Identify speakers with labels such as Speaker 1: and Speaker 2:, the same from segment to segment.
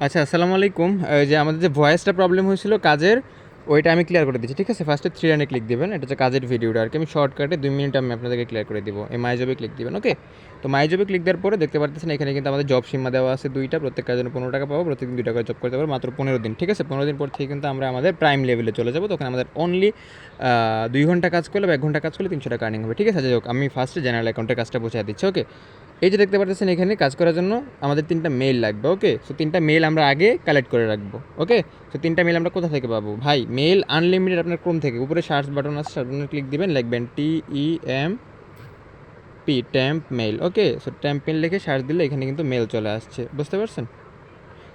Speaker 1: আচ্ছা, আসসালামু আলাইকুম। এই যে আমাদের যে ভয়েসটা প্রবলেম হয়েছিল কাজের, ওইটা আমি ক্লিয়ার করে দিচ্ছি। ঠিক আছে? ফার্স্টে 3 লাইনে ক্লিক দিবেন। এটা হচ্ছে কাজের ভিডিওটা আরকি। আমি শর্টকাটে 2 মিনিটে আমি আপনাদেরকে ক্লিয়ার করে দিব। এই মাই জবে ক্লিক দিবেন। ওকে? তো মাই জবে ক্লিক দেওয়ার পরে দেখতে পারতেছেন এখানে কিন্তু আমাদের জব সীমা দেওয়া আছে ২ টা। প্রত্যেক কাজের জন্য ৳১৫ পাবো। প্রত্যেকদিন ২ টা করে জব করতে পারবো। মাত্র ১৫ দিন। ঠিক আছে? ১৫ দিন পর থেকে কিন্তু আমরা আমাদের প্রাইম লেভেলে চলে যাবো। তখন আমাদের অনলি ২ ঘন্টা কাজ করলে বা ১ ঘন্টা কাজ করলে ৳৩০০ আর্নিং হবে। ঠিক আছে? যাই হোক, আমি ফার্স্টে জেনারেল অ্যাকাউন্টের কাজটা বুঝায় দিচ্ছি। ওকে? এই যে দেখতে পারতেছেন এখানে কাজ করার জন্য আমাদের ৩টা মেইল লাগবে। ওকে? সো ৩টা মেইল আমরা আগে কালেক্ট করে রাখবো। ওকে? সো ৩টা মেইল আমরা কোথা থেকে পাবো? ভাই মেইল আনলিমিটেড আপনার ক্রোম থেকে। উপরে সার্চ বাটন আছে, সার্চ বাটনে ক্লিক দিবেন, লিখবেন TEMP ট্যাম্প মেইল। ওকে? সো ট্যাম্প মেইল লিখে সার্চ দিলে এখানে কিন্তু মেইল চলে আসছে। বুঝতে পারছেন?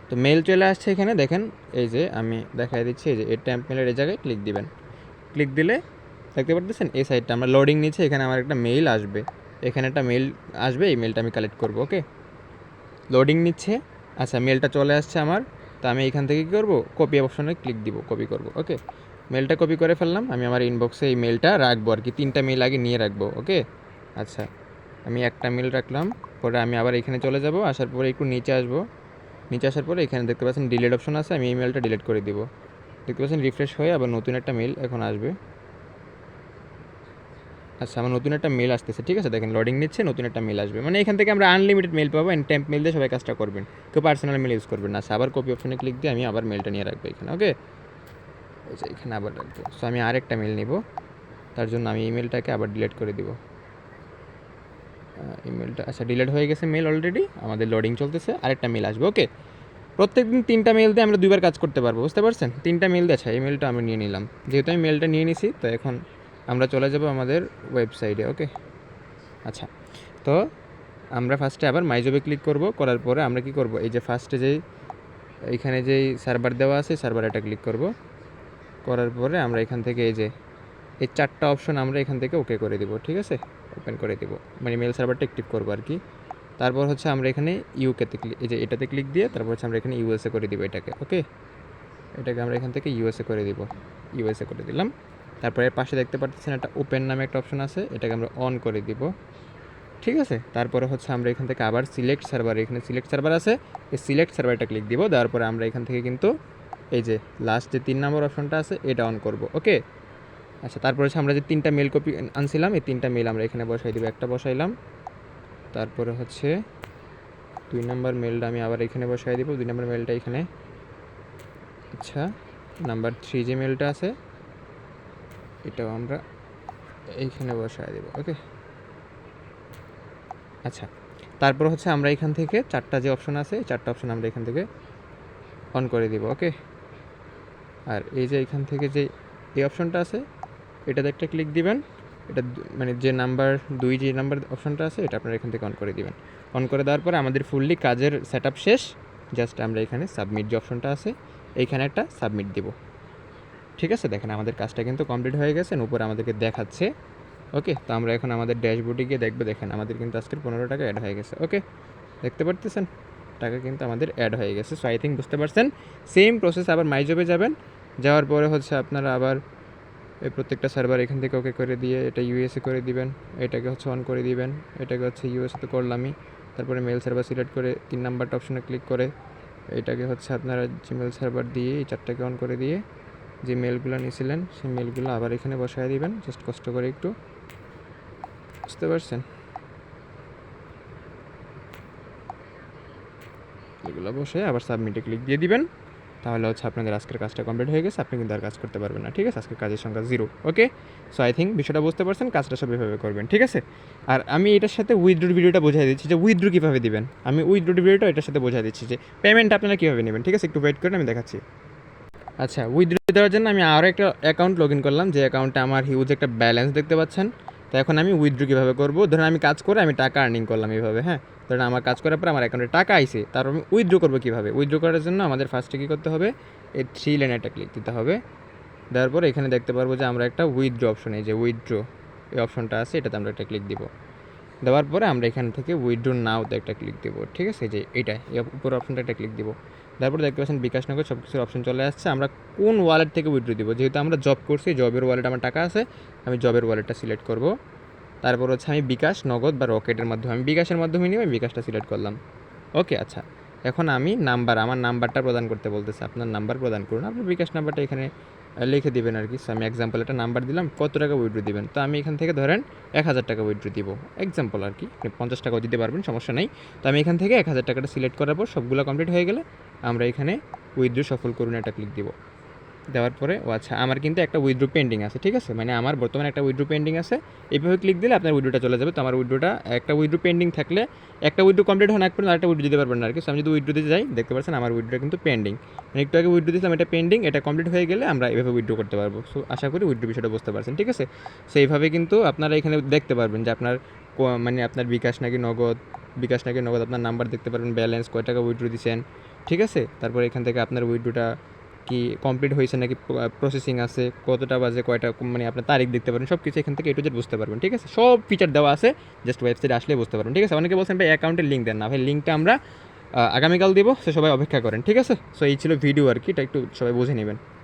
Speaker 1: তো মেইল চলে আসছে এখানে দেখেন, এই যে আমি দেখায় দিচ্ছি, এই যে এই ট্যাম্প মেইলের এই জায়গায় ক্লিক দিবেন। ক্লিক দিলে দেখতে পারতেছেন এই সাইডটা আমরা লোডিং নিচ্ছে, এখানে আমার একটা মেইল আসবে। এখানে একটা মেইল আসবে, এই মেইলটা আমি কালেক্ট করবো। ওকে? লোডিং নিচ্ছে। আচ্ছা, মেলটা চলে আসছে আমার। তো আমি এখান থেকে কী করবো? কপি অপশনে ক্লিক দিব, কপি করব। ওকে? মেলটা কপি করে ফেললাম। আমি আমার ইনবক্সে এই মেলটা রাখবো আর কি। 3টা মেল আগে নিয়ে রাখবো। ওকে? আচ্ছা, আমি একটা মেল রাখলাম। পরে আমি আবার এখানে চলে যাব। আসার পরে একটু নিচে আসবো। নিচে আসার পরে এখানে দেখতে পাচ্ছেন ডিলিট অপশন আছে। আমি এই মেলটা ডিলিট করে দিব। দেখতে পাচ্ছেন রিফ্রেশ হয়ে আবার নতুন একটা মেল এখন আসবে। আচ্ছা, আমার নতুন একটা মেল আসতেছে। ঠিক আছে? দেখেন লোডিং নিচ্ছে, নতুন একটা মেল আসবে। মানে এখান থেকে আমরা আনলিমিটেড মেল পাবো। অ্যান্ড টেম্প মেল দিয়ে সবাই কাজটা করবেন। কেউ পার্সোনাল মেল ইউজ করবেন না। আচ্ছা, আবার কপি অপশনে ক্লিক দিয়ে আমি আবার মেলটা নিয়ে রাখবো এখানে। ওকে? এই যে এখানে আবার রাখবো। সো আমি আরেকটা মেল নিব। তার জন্য আমি ইমেলটাকে আবার ডিলিট করে দিব। ইমেলটা আচ্ছা ডিলিট হয়ে গেছে মেল অলরেডি। আমাদের লোডিং চলতেছে। আরেকটা মেল আসবে। ওকে? প্রত্যেকদিন 3টা মেল দিয়ে আমরা 2বার কাজ করতে পারবো। বুঝতে পারছেন? 3টা মেল দিয়ে। আচ্ছা, এই মেলটা আমি নিয়ে নিলাম। যেহেতু আমি মেলটা নিয়ে নিছি, তো এখন আমরা চলে যাব আমাদের ওয়েবসাইটে। ওকে? আচ্ছা, তো আমরা ফার্স্টে আবার মাই জবে ক্লিক করব। করার পরে আমরা কি করব? এই যে ফার্স্টে যেই এইখানে যেই সার্ভার দেওয়া আছে, সার্ভার এটা ক্লিক করব। করার পরে আমরা এখান থেকে এই যে এই 4টা অপশন আমরা এখান থেকে ওকে করে দিব। ঠিক আছে? ওপেন করে দিব। মানে মেল সার্ভারটা অ্যাক্টিভ করব আর কি। তারপর হচ্ছে আমরা এখানে ইউকেতে ক্লিক, এই যে এটাতে ক্লিক দিয়ে তারপর হচ্ছে আমরা এখানে ইউএসএ করে দিব এটাকে। ওকে? এটাকে আমরা এখান থেকে ইউএসএ করে দিব। ইউএসএ করে দিলাম। তারপরে এর পাশে দেখতে পাচ্ছেন একটা ওপেন নামে একটা অপশন আছে, এটাকে আমরা অন করে দিব। ঠিক আছে? তারপরে হচ্ছে আমরা এখান থেকে আবার সিলেক্ট সার্ভার, এখানে সিলেক্ট সার্ভার আছে, এই সিলেক্ট সার্ভারটা ক্লিক দিব। দেওয়ার পরে আমরা এখান থেকে কিন্তু এই যে লাস্ট যে 3 নম্বর অপশনটা আছে এটা অন করব। ওকে? আচ্ছা, তারপরে হচ্ছে আমরা যে 3টা মেল কপি আনছিলাম, এই 3টা মেল আমরা এখানে বসাই দিব। একটা বসাইলাম। তারপরে হচ্ছে 2 নম্বর মেলটা আমি আবার এখানে বসাই দিব। 2 নম্বর মেলটা এখানে। আচ্ছা, নাম্বার 3 যে মেলটা আছে এটাও আমরা এইখানে বসাই দিব। ওকে? আচ্ছা, তারপর হচ্ছে আমরা এখান থেকে 4টা যে অপশন আছে, এই 4টা অপশন আমরা এখান থেকে অন করে দিব। ওকে? আর এই যে এখান থেকে যে এই অপশনটা আছে, এটাতে একটা ক্লিক দিবেন। এটা মানে যে নাম্বার 2 যে নাম্বার অপশনটা আছে এটা আপনারা এখান থেকে অন করে দিবেন। অন করে দেওয়ার পরে আমাদের ফুললি কাজের সেটআপ শেষ। জাস্ট আমরা এখানে সাবমিট যে অপশনটা আছে, এইখানে একটা সাবমিট দিব। ঠিক আছে? দেখেন আমাদের কাজটা কিন্তু কমপ্লিট হয়ে গেছে। উপরে আমাদেরকে দেখাচ্ছে। ওকে? তো আমরা এখন আমাদের ড্যাশবোর্ডে গিয়ে দেখবো। দেখেন আমাদের কিন্তু আজকের ৳15 অ্যাড হয়ে গেছে। ওকে? দেখতে পারতেছেন? টাকা কিন্তু আমাদের অ্যাড হয়ে গেছে। সো আই থিঙ্ক বুঝতে পারছেন। সেম প্রসেস আবার মাই জবে যাবেন। যাওয়ার পরে হচ্ছে আপনারা আবার এই প্রত্যেকটা সার্ভার এখান থেকে ওকে করে দিয়ে এটা ইউএসএ করে দিবেন। এটাকে হচ্ছে অন করে দিবেন। এটাকে হচ্ছে ইউএসএ তো করলামই। তারপরে মেল সার্ভার সিলেক্ট করে 3 নাম্বারটা অপশনে ক্লিক করে এটাকে হচ্ছে আপনারা জিমেল সার্ভার দিয়ে এই 4টাকে অন করে দিয়ে যে মেলগুলো নিয়েছিলেন সেই মেলগুলো আবার এখানে বসায় দিবেন। জাস্ট কষ্ট করে একটু। বুঝতে পারছেন? এগুলো বসে আবার সাবমিটে ক্লিক দিয়ে দিবেন। তাহলে হচ্ছে আপনাদের আজকের কাজটা কমপ্লিট হয়ে গেছে। আপনি কিন্তু আর কাজ করতে পারবেন না। ঠিক আছে? আজকের কাজের সংখ্যা 0। ওকে? সো আই থিঙ্ক বিষয়টা বুঝতে পারছেন। কাজটা সব এভাবে করবেন। ঠিক আছে? আর আমি এটার সাথে উইথড্রোর ভিডিওটা বোঝাই দিচ্ছি যে উইথড্রো কীভাবে দিবেন। আমি উইথড্রোর ভিডিওটা এটার সাথে বোঝাই দিচ্ছি যে পেমেন্ট আপনারা কীভাবে নেবেন। ঠিক আছে? একটু ওয়েট করেন, আমি দেখাচ্ছি। আচ্ছা, উইথড্র দেওয়ার জন্য আমি আরও একটা অ্যাকাউন্ট লগ ইন করলাম, যে অ্যাকাউন্টে আমার হিউজ একটা ব্যালেন্স দেখতে পাচ্ছেন। তো এখন আমি উইথড্র কীভাবে করবো? ধরুন আমি কাজ করে আমি টাকা আর্নিং করলাম এইভাবে। হ্যাঁ, ধরুন আমার কাজ করার পর আমার অ্যাকাউন্টে টাকা আইছে, তারপর আমি উইথড্র করবো কীভাবে? উইথড্র করার জন্য আমাদের ফার্স্টে কী করতে হবে? এই 3 লাইনে একটা ক্লিক দিতে হবে। দেওয়ার পর এখানে দেখতে পারবো যে আমরা একটা উইথড্র অপশন, এই যে উইথড্র এই অপশনটা আছে, এটাতে আমরা একটা ক্লিক দিব। দেওয়ার পরে আমরা এখান থেকে উইথড্র নাওতে একটা ক্লিক দেবো। ঠিক আছে? যে এইটা এই উপর অপশনটা একটা ক্লিক দিব। তারপরে দেখতে পাচ্ছেন বিকাশ নগদ সব কিছুর অপশন চলে আসছে। আমরা কোন ওয়ালেট থেকে উইথড্র দিব? যেহেতু আমরা জব করছি, জবের ওয়ালেট আমার টাকা আছে, আমি জবের ওয়ালেটটা সিলেক্ট করব। তারপর হচ্ছে আমি বিকাশ নগদ বা রকেটের মাধ্যমে, আমি বিকাশের মাধ্যমে নিয়ে আমি বিকাশটা সিলেক্ট করলাম। ওকে? আচ্ছা, এখন আমি আমার নাম্বারটা প্রদান করতে বলতেছে, আপনার নাম্বার প্রদান করুন। আপনার বিকাশ নাম্বারটা এখানে লিখে দিবেন আর কি। সো আমি এক্সাম্পল একটা নাম্বার দিলাম, কত টাকা উইথড্র দিবেন। তো আমি এখান থেকে ধরেন 1,000 টাকা উইথড্র দিব, এক্সাম্পল আর কি। আপনি 50 টাকাও দিতে পারবেন, সমস্যা নেই। তো আমি এখান থেকে 1,000 টাকাটা সিলেক্ট করার পর সবগুলো কমপ্লিট হয়ে গেলে আমরা এখানে উইথড্র সফল করুন একটা ক্লিক দিব। দেওয়ার পরে আচ্ছা আমার কিন্তু একটা উইথড্র পেন্ডিং আছে, ঠিক আছে, মানে আমার বর্তমানে একটা উইথড্র পেন্ডিং আছে। এইভাবে ক্লিক দিলে আপনার উইথড্রটা চলে যাবে। তো আমার উইথড্রটা একটা উইথড্র পেন্ডিং থাকলে একটা উইথড্র কমপ্লিট হওয়ার আগ পর্যন্ত আরেকটা উইথড্র দিতে পারবেন না আর কি। আমি যদি উইথড্র দিতে যাই দেখতে পাচ্ছেন আমার উইথড্রটা কিন্তু পেন্ডিং, মানে একটু আগে উইথড্র দিয়েছিলাম, এটা পেন্ডিং, এটা কমপ্লিট হয়ে গেলে আমরা এভাবে উইথড্র করতে পারবো। সো আশা করি উইথড্র বিষয়টা বুঝতে পারছেন, ঠিক আছে। সো এইভাবে কিন্তু আপনারা এখানে দেখতে পারবেন যে আপনার মানে আপনার বিকাশ নাকি নগদ আপনার নাম্বার দেখতে পারবেন, ব্যালেন্স, কয় টাকা উইথড্র দিচ্ছেন, ঠিক আছে। তারপর এখান থেকে আপনার উইথড্রটা কি কমপ্লিট হয়েছে নাকি প্রসেসিং আছে, কতটা বাজে, কয়টা, মানে আপনার তারিখ দেখতে পারেন, সব কিছু এখান থেকে A to Z বুঝতে পারবেন, ঠিক আছে। সব ফিচার দেওয়া আছে, জাস্ট ওয়েবসাইটে আসলে বুঝতে পারবেন, ঠিক আছে। অনেকে বলছেন ভাই অ্যাকাউন্টের লিঙ্ক দেন না, ভাই লিঙ্কটা আমরা আগামীকাল দিব, সো সবাই অপেক্ষা করেন, ঠিক আছে। সো এই ছিল ভিডিও আর কি, এটা একটু সবাই বুঝে নেবেন।